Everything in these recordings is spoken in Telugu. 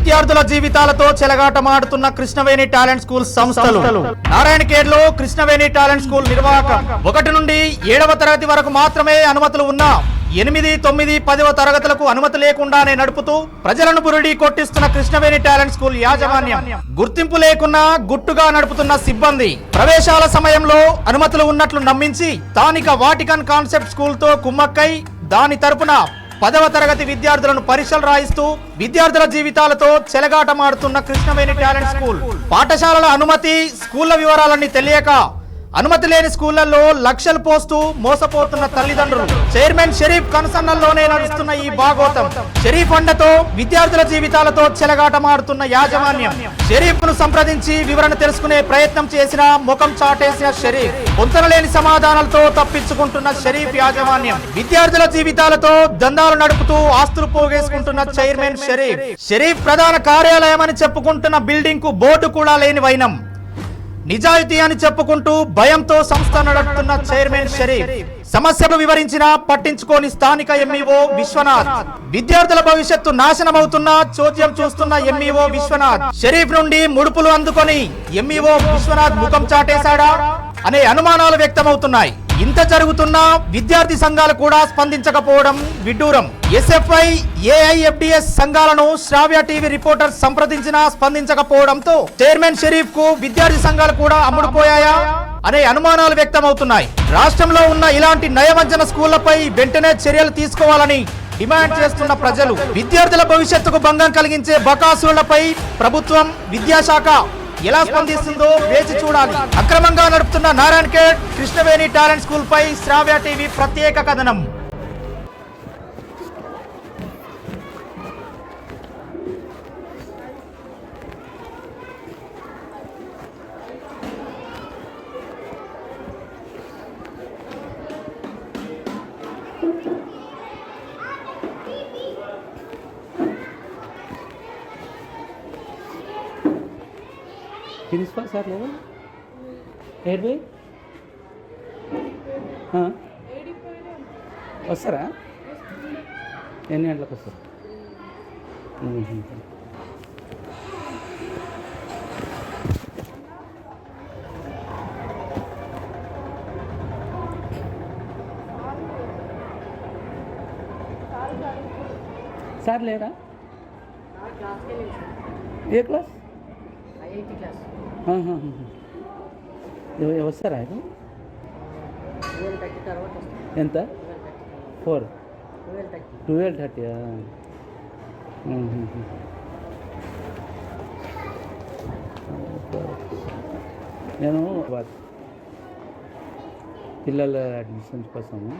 విద్యార్థుల జీవితాలతో చెలగాటమాడుతున్న కృష్ణవేణి టాలెంట్ స్కూల్ సంస్థలు. నారాయణఖేడ్లో కృష్ణవేణి టాలెంట్ స్కూల్ నిర్వాహకం 1 నుండి 7వ తరగతి వరకు మాత్రమే అనుమతులు ఉన్నా 8, 9, 10వ తరగతులకు అనుమతి లేకుండానే నడుపుతూ ప్రజలను బురిడి కొట్టిస్తున్న కృష్ణవేణి టాలెంట్ స్కూల్ యాజమాన్యం, గుర్తింపు లేకున్నా గుట్టుగా నడుపుతున్న సిబ్బంది, ప్రవేశాల సమయంలో అనుమతులు ఉన్నట్లు నమ్మించి స్థానిక వాటికన్ కాన్సెప్ట్ స్కూల్ తో కుమ్మక్కై దాని తరపున 10వ తరగతి విద్యార్థులను పరీక్షలు రాయిస్తూ విద్యార్థుల జీవితాలతో చెలగాటమాడుతున్న కృష్ణవేణి టాలెంట్ స్కూల్. పాఠశాలల అనుమతి, స్కూళ్ల వివరాలన్నీ తెలియక అనుమతి లేని స్కూళ్లలో లక్షలు పోస్తూ మోసపోతున్న తల్లిదండ్రులు. చైర్మన్ షరీఫ్ కనుసన్నల్లోనే నడుస్తున్న ఈ భాగోతం. షరీఫ్ అండతో విద్యార్థుల జీవితాలతో చెలగాటమాడుతున్న యాజమాన్యం. షరీఫ్ ను సంప్రదించి వివరణ తెలుసుకునే ప్రయత్నం చేసిన ముఖం చాటేసిన షరీఫ్, పొంతనలేని సమాధానాలతో తప్పించుకుంటున్న షరీఫ్ యాజమాన్యం. విద్యార్థుల జీవితాలతో దందాలు నడుపుతూ ఆస్తులు పోగేసుకుంటున్న చైర్మన్ షరీఫ్. షరీఫ్ ప్రధాన కార్యాలయం అని చెప్పుకుంటున్న బిల్డింగ్ కు బోర్డు కూడా లేని వైనం. నిజాయితీ అని చెప్పుకుంటూ భయంతో సంస్థ నడుపుతున్న చైర్మన్ షరీఫ్. సమస్యలు వివరించినా పట్టించుకోని స్థానిక ఎంఈఓ విశ్వనాథ్. విద్యార్థుల భవిష్యత్తు నాశనమవుతున్నా చోద్యం చూస్తున్న ఎంఈఓ విశ్వనాథ్. షరీఫ్ నుండి ముడుపులు అందుకొని ఎంఈఓ విశ్వనాథ్ ముఖం చాటేశాడా అనే అనుమానాలు వ్యక్తమవుతున్నాయి. ఇంత జరుగుతున్నా విద్యార్థి సంఘాలు కూడా స్పందించకపోవడం విడ్డూరం. ఎస్ఎఫ్ఐ, ఏఐఎఫ్డిఎస్ సంఘాలను శ్రావ్య టీవీ రిపోర్టర్ సంప్రదించినా స్పందించకపోవడంతో చైర్మన్ షరీఫ్ కు విద్యార్థి సంఘాలు కూడా అమ్ముడుపోయాయా అనే అనుమానాలు వ్యక్తమవుతున్నాయి. రాష్ట్రంలో ఉన్న ఇలాంటి నయవంచన స్కూళ్లపై వెంటనే చర్యలు తీసుకోవాలని డిమాండ్ చేస్తున్న ప్రజలు. విద్యార్థుల భవిష్యత్తుకు భంగం కలిగించే బకాసులపై ప్రభుత్వం, విద్యాశాఖ ఎలా స్పందిస్తుందో వేచి చూడాలి. అక్రమంగా నడుపుతున్న నారాయణఖేడ్ కృష్ణవేణి టాలెంట్ స్కూల్ పై శ్రావ్య టీవీ ప్రత్యేక కథనం. ప్రిన్సిపల్ సార్ లేదా? ఏడు వస్తారా? ఎన్ని గంటలకు వస్తారు? సార్ లేరా? ఏ క్లాస్? వస్తారా? ఎంత? 4 12:30. నేను పిల్లల అడ్మిషన్ కోసము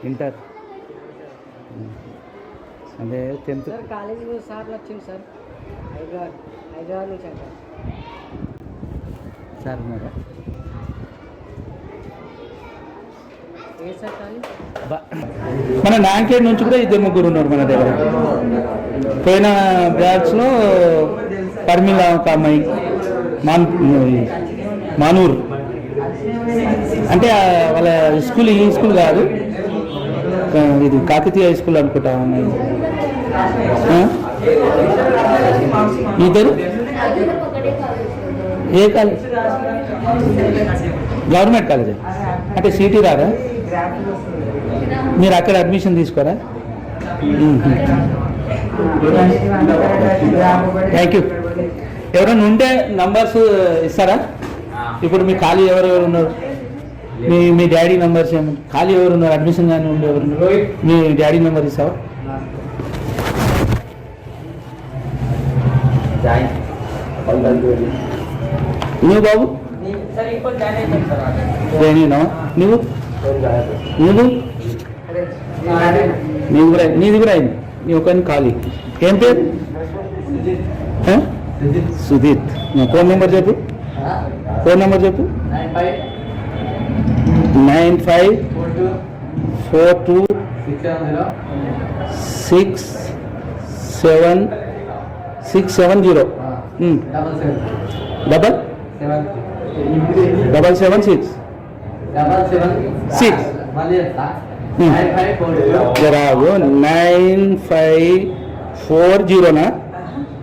ఇంటర్ అంటే 10th కాలేజీ సార్లు వచ్చింది సార్. హైదరాబాద్ నుంచి అంటారు సార్ ఉన్నారా? ఏ సార్ కాలేజ్? మన నారాయణఖేడ్ నుంచి కూడా 2-3 ఉన్నారు మన దగ్గర. పోయిన బ్యాచ్లో పర్మిళ ఒక అమ్మాయి, మానూర్ అంటే వాళ్ళ స్కూల్ ఈ స్కూల్ కాదు, ఇది కాకతీయ హై స్కూల్ అనుకుంటా. ఇద్దరు ఏ కాలేజ్? Government college. అంటే సిటీ రాదా? మీరు అక్కడ అడ్మిషన్ తీసుకోరా? Thank you. ఎవరైనా ఉంటే నంబర్స్ ఇస్తారా? ఇప్పుడు మీ ఖాళీ ఎవరెవరు ఉన్నారు? మీ డాడీ నెంబర్స్ ఏమన్నా ఖాళీ ఎవరు ఉన్నారు? అడ్మిషన్ కానీ ఉండే ఎవరు? మీ డాడీ నెంబర్ ఇస్తావా? నువ్వు బాబు నేనేనా? నువ్వు నీది కూడా అయింది. నీ ఒకరిని ఖాళీ. ఏం పేరు? సుధీర్. ఫోన్ నెంబర్ చెప్పు. 954267 670 డబల్ 776 6 జరాగు 9540 నా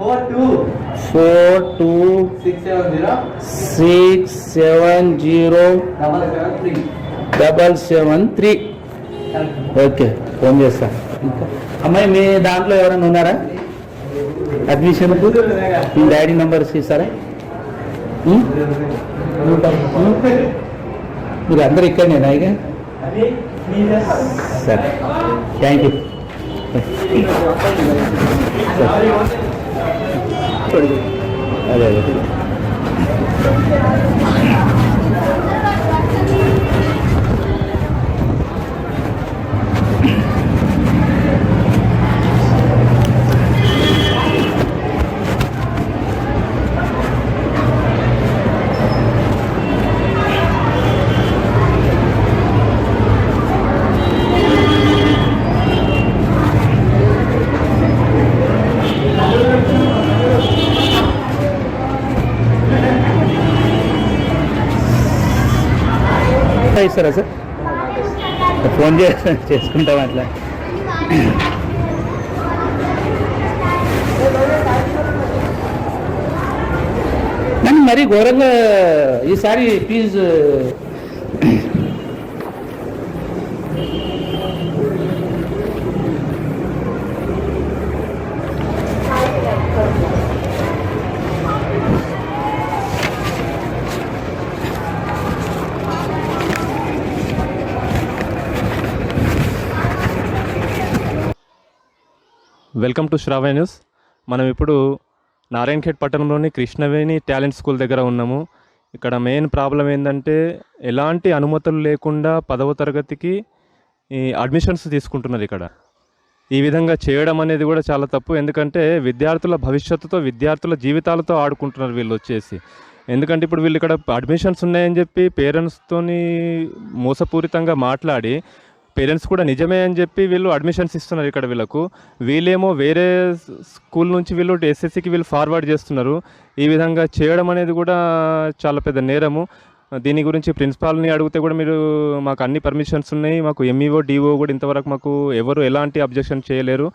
42670773 ఓకే ఫోన్ చేస్తా. అమ్మాయి మీ దాంట్లో ఎవరైనా ఉన్నారా అడ్మిషన్కు? మీ డాడీ నెంబర్స్ ఇస్తారా? మీరు అందరు ఇక్కడనేనా ఇక? సరే, థ్యాంక్ యూ. అదే అదే ఇస్తారా సార్? ఫోన్ చేసుకుంటాం అట్లా. కానీ మరీ ఘోరంగా ఈసారి fee welcome to Shravya news. మనం ఇప్పుడు నారాయణఖేడ్ పట్టణంలోని కృష్ణవేణి టాలెంట్ స్కూల్ దగ్గర ఉన్నాము. ఇక్కడ మెయిన్ ప్రాబ్లం ఏంటంటే ఎలాంటి అనుమతులు లేకుండా 10వ తరగతికి ఈ అడ్మిషన్స్ తీసుకుంటున్నారు. ఇక్కడ ఈ విధంగా చేయడం అనేది కూడా చాలా తప్పు. ఎందుకంటే విద్యార్థుల భవిష్యత్తుతో, విద్యార్థుల జీవితాలతో ఆడుకుంటున్నారు వీళ్ళు వచ్చేసి. ఎందుకంటే ఇప్పుడు వీళ్ళు ఇక్కడ అడ్మిషన్స్ ఉన్నాయని చెప్పి పేరెంట్స్తోని మోసపూరితంగా మాట్లాడి, పేరెంట్స్ కూడా నిజమే అని చెప్పి వీళ్ళు అడ్మిషన్స్ ఇస్తున్నారు ఇక్కడ వీళ్ళకు. వీళ్ళేమో వేరే స్కూల్ నుంచి వీళ్ళు ఎస్ఎస్సికి వీళ్ళు ఫార్వర్డ్ చేస్తున్నారు. ఈ విధంగా చేయడం అనేది కూడా చాలా పెద్ద నేరము. దీని గురించి ప్రిన్సిపాల్ని అడిగితే కూడా మీరు మాకు అన్ని పర్మిషన్స్ ఉన్నాయి, మాకు ఎంఈఓ డిఓ కూడా ఇంతవరకు మాకు ఎవరు ఎలాంటి అబ్జెక్షన్ చేయలేరు,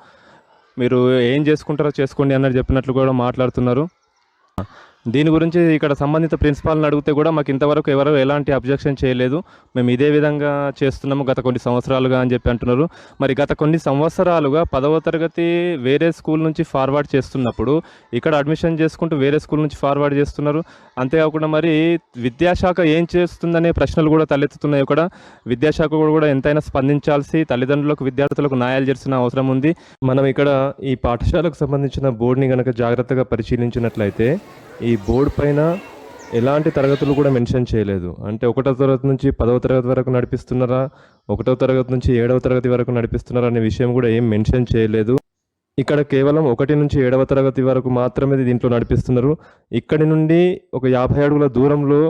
మీరు ఏం చేసుకుంటారో చేసుకోండి అన్నట్టు చెప్పినట్లు కూడా మాట్లాడుతున్నారు. దీని గురించి ఇక్కడ సంబంధిత ప్రిన్సిపాల్ని అడిగితే కూడా మాకు ఇంతవరకు ఎవరు ఎలాంటి అబ్జెక్షన్ చేయలేదు, మేము ఇదే విధంగా చేస్తున్నాము గత కొన్ని సంవత్సరాలుగా అని చెప్పి అంటున్నారు. మరి గత కొన్ని సంవత్సరాలుగా 10వ తరగతి వేరే స్కూల్ నుంచి ఫార్వర్డ్ చేస్తున్నప్పుడు ఇక్కడ అడ్మిషన్ చేసుకుంటూ వేరే స్కూల్ నుంచి ఫార్వర్డ్ చేస్తున్నారు. అంతేకాకుండా మరి విద్యాశాఖ ఏం చేస్తుందనే ప్రశ్నలు కూడా తలెత్తుతున్నాయి. కూడా విద్యాశాఖ కూడా ఎంతైనా స్పందించాల్సి, తల్లిదండ్రులకు విద్యార్థులకు న్యాయాలు చేసిన అవసరం ఉంది. మనం ఇక్కడ ఈ పాఠశాలకు సంబంధించిన బోర్డుని కనుక జాగ్రత్తగా పరిశీలించినట్లయితే ఈ బోర్డు పైన ఎలాంటి తరగతులు కూడా మెన్షన్ చేయలేదు. అంటే 1వ తరగతి నుంచి 10వ తరగతి వరకు నడిపిస్తున్నారా, 1వ తరగతి నుంచి 7వ తరగతి వరకు నడిపిస్తున్నారా అనే విషయం కూడా ఏం మెన్షన్ చేయలేదు. ఇక్కడ కేవలం 1 నుంచి 7వ తరగతి వరకు మాత్రమే దీంట్లో నడిపిస్తున్నారు. ఇక్కడి నుండి ఒక 50 అడుగుల దూరంలో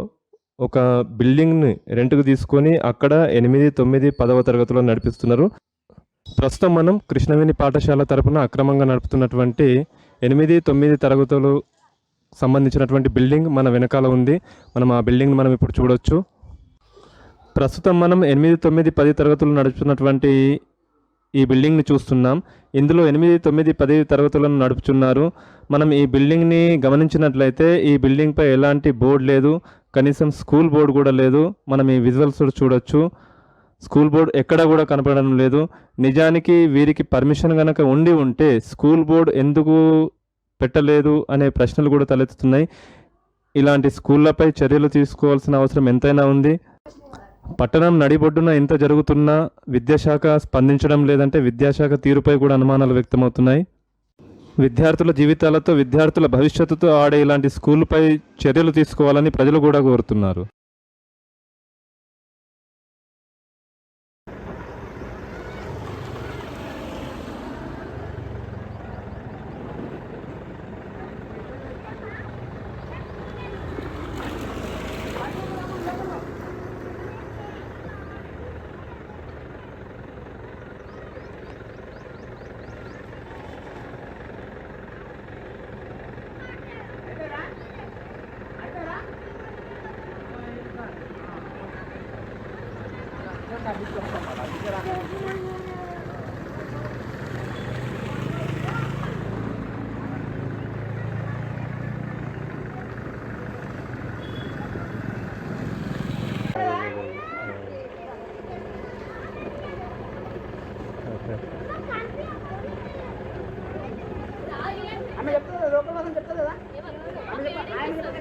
ఒక బిల్డింగ్ని రెంట్కు తీసుకొని అక్కడ 8, 9, 10వ తరగతిలో నడిపిస్తున్నారు. ప్రస్తుతం మనం కృష్ణవేణి పాఠశాల తరపున అక్రమంగా నడుపుతున్నటువంటి 8, 9 తరగతులు సంబంధించినటువంటి బిల్డింగ్ మన వెనకాల ఉంది. మనం ఆ బిల్డింగ్ మనం ఇప్పుడు చూడొచ్చు. ప్రస్తుతం మనం 8, 9, 10 తరగతులు నడుపుతున్నటువంటి ఈ బిల్డింగ్ని చూస్తున్నాం. ఇందులో 8, 9, 10 తరగతులను నడుపుతున్నారు. మనం ఈ బిల్డింగ్ని గమనించినట్లయితే ఈ బిల్డింగ్పై ఎలాంటి బోర్డు లేదు, కనీసం స్కూల్ బోర్డు కూడా లేదు. మనం ఈ విజువల్స్ చూడొచ్చు, స్కూల్ బోర్డు ఎక్కడా కూడా కనపడడం లేదు. నిజానికి వీరికి పర్మిషన్ కనుక ఉంటే స్కూల్ బోర్డు ఎందుకు పెట్టలేదు అనే ప్రశ్నలు కూడా తలెత్తుతున్నాయి. ఇలాంటి స్కూళ్ళపై చర్యలు తీసుకోవాల్సిన అవసరం ఎంతైనా ఉంది. పట్టణం నడిబొడ్డున ఎంత జరుగుతున్నా విద్యాశాఖ స్పందించడం లేదంటే విద్యాశాఖ తీరుపై కూడా అనుమానాలు వ్యక్తమవుతున్నాయి. విద్యార్థుల జీవితాలతో, విద్యార్థుల భవిష్యత్తుతో ఆడే ఇలాంటి స్కూల్పై చర్యలు తీసుకోవాలని ప్రజలు కూడా కోరుతున్నారు. ఆమె చెప్తుంది లోకల్ కోసం చెప్తుంది కదా ఆయన